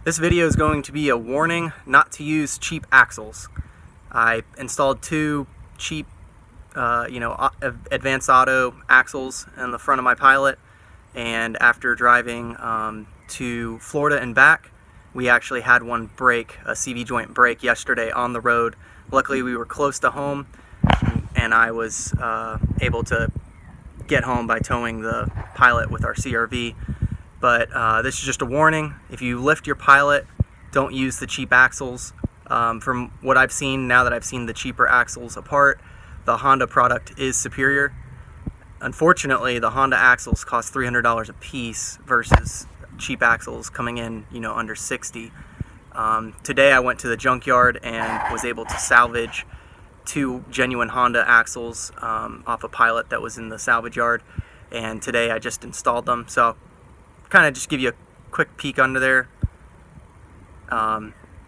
This video is going to be a warning not to use cheap axles. I installed two cheap, advanced auto axles in the front of my Pilot, and after driving to Florida and back, we actually had one break, a CV joint break yesterday on the road. Luckily we were close to home, and I was able to get home by towing the Pilot with our CRV. But this is just a warning. If you lift your Pilot, don't use the cheap axles. From what I've seen, now that I've seen the cheaper axles apart, the Honda product is superior. Unfortunately, the Honda axles cost $300 a piece versus cheap axles coming in, under $60. Today I went to the junkyard and was able to salvage two genuine Honda axles off a Pilot that was in the salvage yard, and today I just installed them. So kind of just give you a quick peek under there,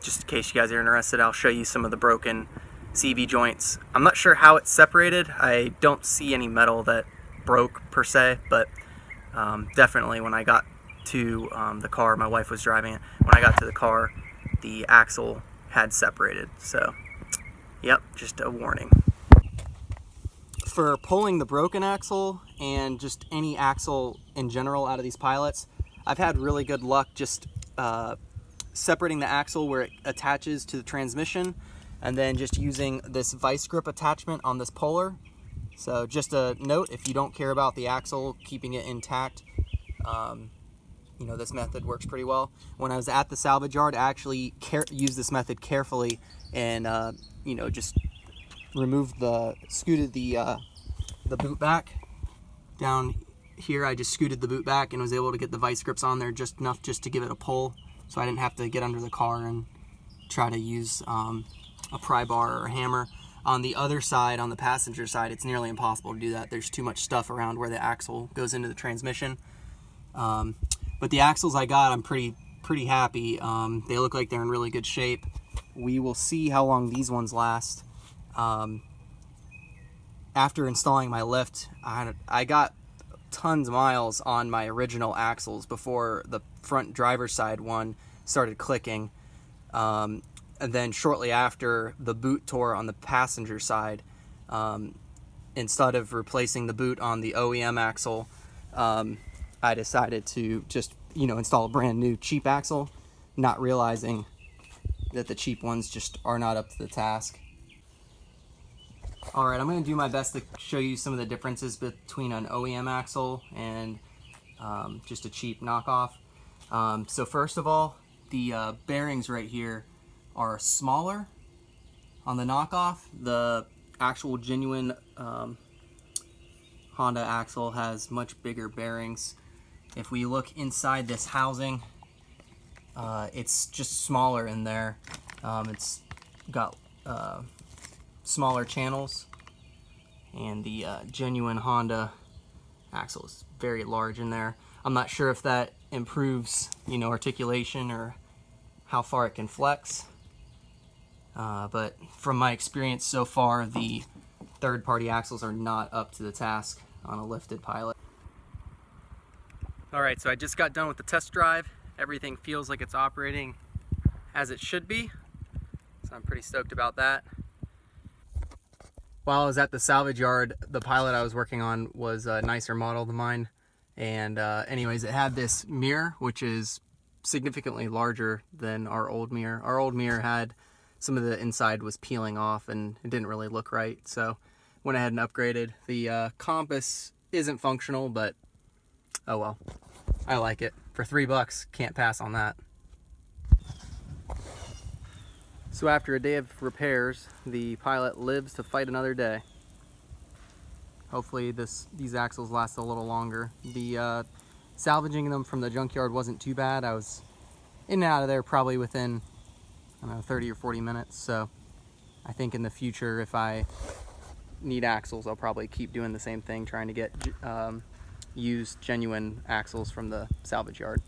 just in case you guys are interested. I'll show you some of the broken CV joints. I'm not sure how it's separated. I don't see any metal that broke per se, but definitely when I got to the car, my wife was driving it, when I got to the car, the axle had separated. So yep, just a warning. For pulling the broken axle and just any axle in general out of these Pilots, I've had really good luck just separating the axle where it attaches to the transmission, and then just using this vice grip attachment on this puller. So just a note, if you don't care about the axle, keeping it intact, this method works pretty well. When I was at the salvage yard, I actually used this method carefully and just scooted the boot back down here. I just scooted the boot back and was able to get the vice grips on there just enough just to give it a pull, so I didn't have to get under the car and try to use a pry bar or a hammer. On the other side, on the passenger side, it's nearly impossible to do that. There's too much stuff around where the axle goes into the transmission. But the axles I got, I'm pretty happy. They look like they're in really good shape. We will see how long these ones last. After installing my lift, I got tons of miles on my original axles before the front driver's side one started clicking. And then shortly after, the boot tore on the passenger side. Instead of replacing the boot on the OEM axle, I decided to just install a brand new cheap axle, not realizing that the cheap ones just are not up to the task. Alright, I'm going to do my best to show you some of the differences between an OEM axle and just a cheap knockoff. So first of all, the bearings right here are smaller on the knockoff. The actual genuine Honda axle has much bigger bearings. If we look inside this housing, it's just smaller in there. It's got smaller channels, and the genuine Honda axle is very large in there. I'm not sure if that improves articulation or how far it can flex, but from my experience so far, the third-party axles are not up to the task on a lifted Pilot. Alright, so I just got done with the test drive. Everything feels like it's operating as it should be, so I'm pretty stoked about that. While I was at the salvage yard, the Pilot I was working on was a nicer model than mine, and anyways, it had this mirror which is significantly larger than our old mirror. Our old mirror had some of the inside was peeling off and it didn't really look right, so went ahead and upgraded. The compass isn't functional, but oh well, I like it. For $3, can't pass on that. So after a day of repairs, the Pilot lives to fight another day. Hopefully these axles last a little longer. The salvaging them from the junkyard wasn't too bad. I was in and out of there probably within, 30 or 40 minutes. So I think in the future, if I need axles, I'll probably keep doing the same thing, trying to get used genuine axles from the salvage yard.